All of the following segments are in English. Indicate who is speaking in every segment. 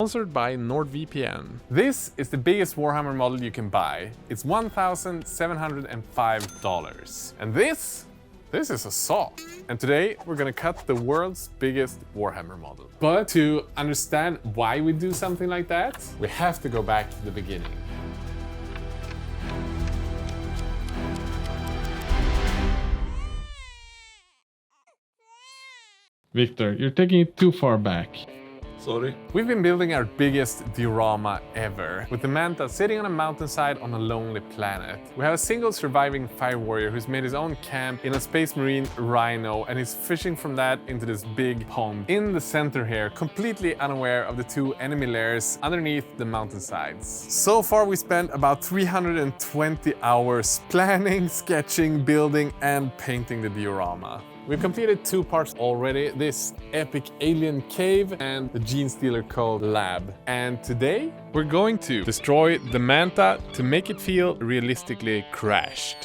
Speaker 1: Sponsored by NordVPN. This is the biggest Warhammer model you can buy. It's $1,705. And this is a saw. And today we're gonna cut the world's biggest Warhammer model. But to understand why we do something like that, we have to go back to the beginning. Victor, you're taking it too far back.
Speaker 2: Sorry.
Speaker 1: We've been building our biggest diorama ever, with the Manta sitting on a mountainside on a lonely planet. We have a single surviving fire warrior who's made his own camp in a space marine rhino, and he's fishing from that into this big pond in the center here, completely unaware of the two enemy lairs underneath the mountainsides. So far we spent about 320 hours planning, sketching, building and painting the diorama. We've completed two parts already, this epic alien cave and the Gene Stealer Code lab. And today we're going to destroy the Manta to make it feel realistically crashed.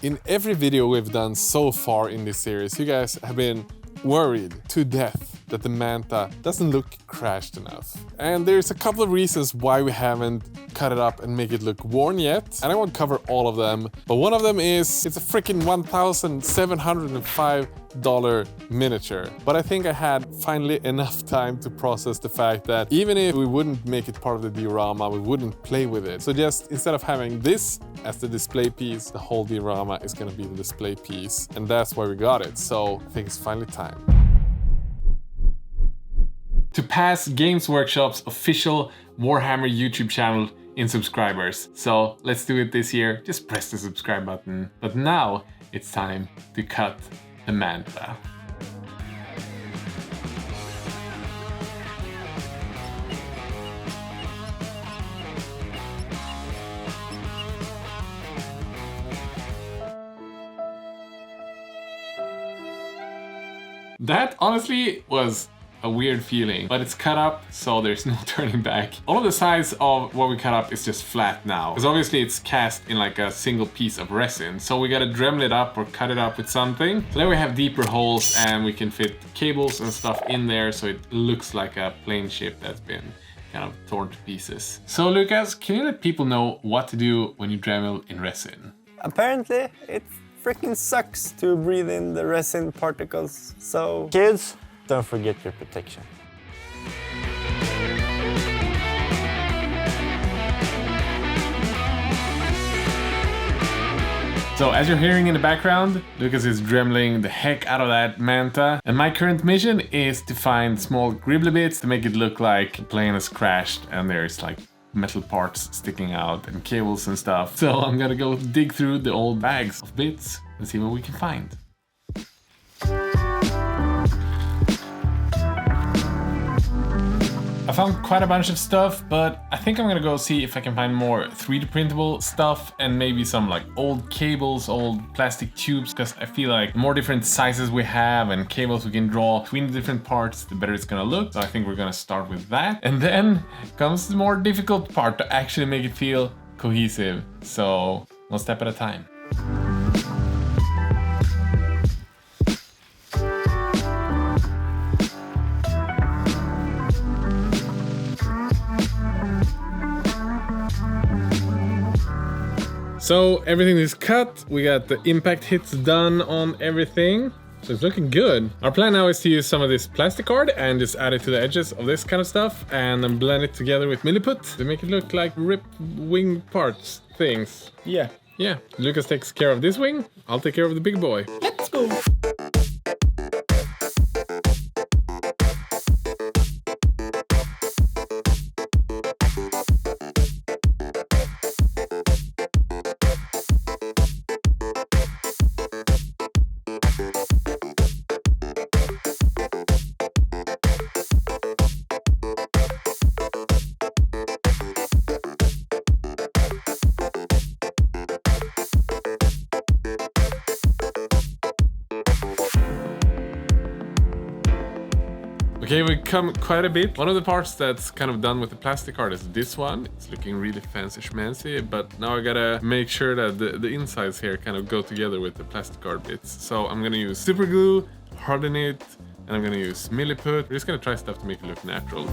Speaker 1: In every video we've done so far in this series, you guys have been worried to death that the Manta doesn't look crashed enough. And there's a couple of reasons why we haven't cut it up and make it look worn yet. And I won't cover all of them, but one of them is it's a freaking $1,705 miniature. But I think I had finally enough time to process the fact that even if we wouldn't make it part of the diorama, we wouldn't play with it. So just instead of having this as the display piece, the whole diorama is gonna be the display piece. And that's why we got it. So I think it's finally time. To pass Games Workshop's official Warhammer YouTube channel in subscribers. So let's do it this year. Just press the subscribe button. But now it's time to cut the Manta. That honestly was a weird feeling, but it's cut up, so there's no turning back. All of the sides of what we cut up is just flat now, because obviously it's cast in like a single piece of resin. So we gotta Dremel it up or cut it up with something. So then we have deeper holes and we can fit cables and stuff in there, so it looks like a plane ship that's been kind of torn to pieces. So Lucas, can you let people know what to do when you Dremel in resin?
Speaker 3: Apparently, it freaking sucks to breathe in the resin particles. So kids, don't forget your protection.
Speaker 1: So as you're hearing in the background, Lucas is dremeling the heck out of that Manta. And my current mission is to find small gribbly bits to make it look like the plane has crashed and there's like metal parts sticking out and cables and stuff. So I'm gonna go dig through the old bags of bits and see what we can find. I found quite a bunch of stuff, but I think I'm gonna go see if I can find more 3D printable stuff and maybe some like old cables, old plastic tubes, because I feel like the more different sizes we have and cables we can draw between the different parts, the better it's gonna look. So I think we're gonna start with that. And then comes the more difficult part to actually make it feel cohesive. So one step at a time. So everything is cut, we got the impact hits done on everything, so it's looking good. Our plan now is to use some of this plastic card and just add it to the edges of this kind of stuff and then blend it together with milliput to make it look like ripped wing parts things. Yeah. Lucas takes care of this wing, I'll take care of the big boy. Let's go! Okay, we've come quite a bit. One of the parts that's kind of done with the plastic art is this one. It's looking really fancy schmancy, but now I gotta make sure that the insides here kind of go together with the plastic art bits. So I'm gonna use super glue, harden it, and I'm gonna use milliput. We're just gonna try stuff to make it look natural.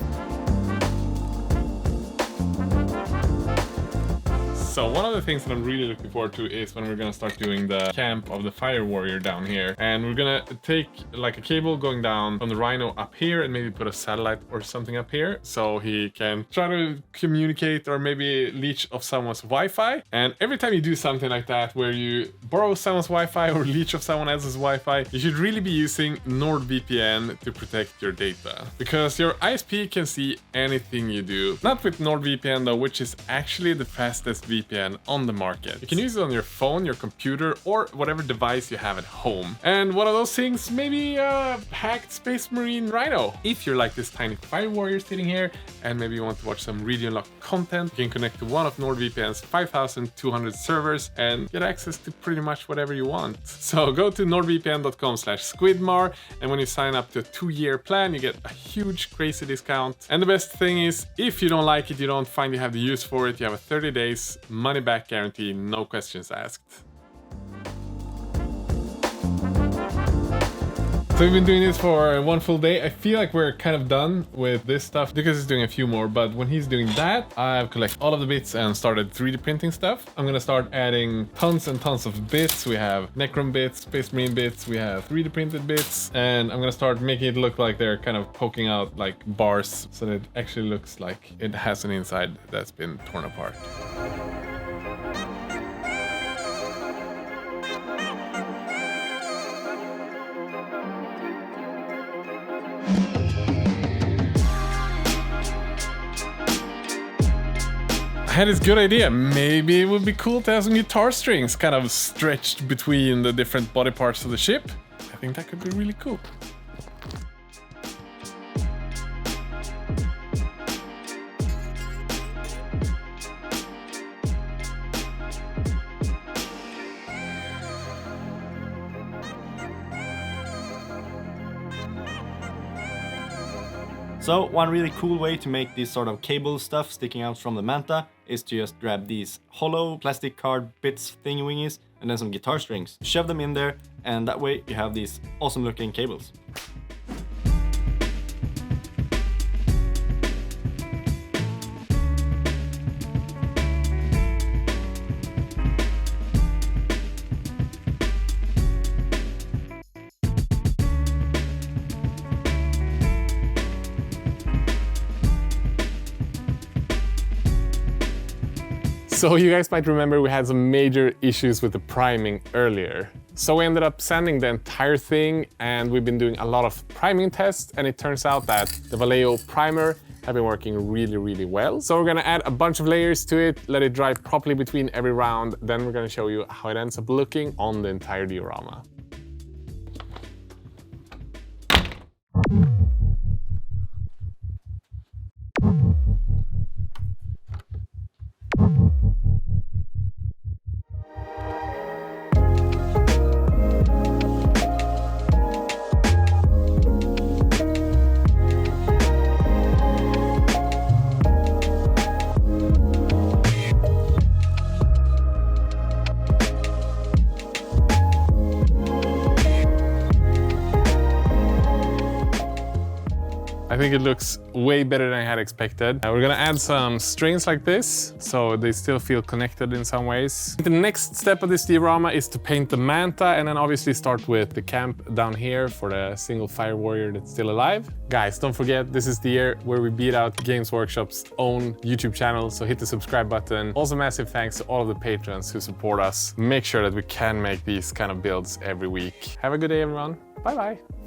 Speaker 1: So one of the things that I'm really looking forward to is when we're gonna start doing the camp of the fire warrior down here. And we're gonna take like a cable going down from the rhino up here and maybe put a satellite or something up here so he can try to communicate or maybe leech off someone's Wi-Fi. And every time you do something like that where you borrow someone's Wi-Fi or leech off someone else's Wi-Fi, you should really be using NordVPN to protect your data, because your ISP can see anything you do. Not with NordVPN though, which is actually the fastest VPN on the market. You can use it on your phone, your computer, or whatever device you have at home. And one of those things, maybe a hacked Space Marine Rhino. If you're like this tiny fire warrior sitting here and maybe you want to watch some region locked content, you can connect to one of NordVPN's 5,200 servers and get access to pretty much whatever you want. So go to nordvpn.com/Squidmar, and when you sign up to a 2-year plan, you get a huge crazy discount. And the best thing is, if you don't like it, you don't find you have the use for it, you have a 30 days money back guarantee, no questions asked. So we've been doing this for one full day. I feel like we're kind of done with this stuff because he's doing a few more, but when he's doing that, I've collected all of the bits and started 3D printing stuff. I'm gonna start adding tons and tons of bits. We have Necron bits, Space Marine bits, we have 3D printed bits, and I'm gonna start making it look like they're kind of poking out like bars so that it actually looks like it has an inside that's been torn apart. I had this good idea. Maybe it would be cool to have some guitar strings kind of stretched between the different body parts of the ship. I think that could be really cool.
Speaker 3: So one really cool way to make this sort of cable stuff sticking out from the Manta is to just grab these hollow plastic card bits thingy-wingies and then some guitar strings. Shove them in there, and that way you have these awesome looking cables.
Speaker 1: So you guys might remember we had some major issues with the priming earlier. So we ended up sanding the entire thing, and we've been doing a lot of priming tests, and it turns out that the Vallejo primer have been working really well. So we're gonna add a bunch of layers to it, let it dry properly between every round, then we're gonna show you how it ends up looking on the entire diorama. I think it looks way better than I had expected. We're gonna add some strings like this, so they still feel connected in some ways. The next step of this diorama is to paint the Manta, and then obviously start with the camp down here for the single fire warrior that's still alive. Guys, don't forget, this is the year where we beat out Games Workshop's own YouTube channel, so hit the subscribe button. Also, massive thanks to all of the patrons who support us. Make sure that we can make these kind of builds every week. Have a good day, everyone. Bye-bye.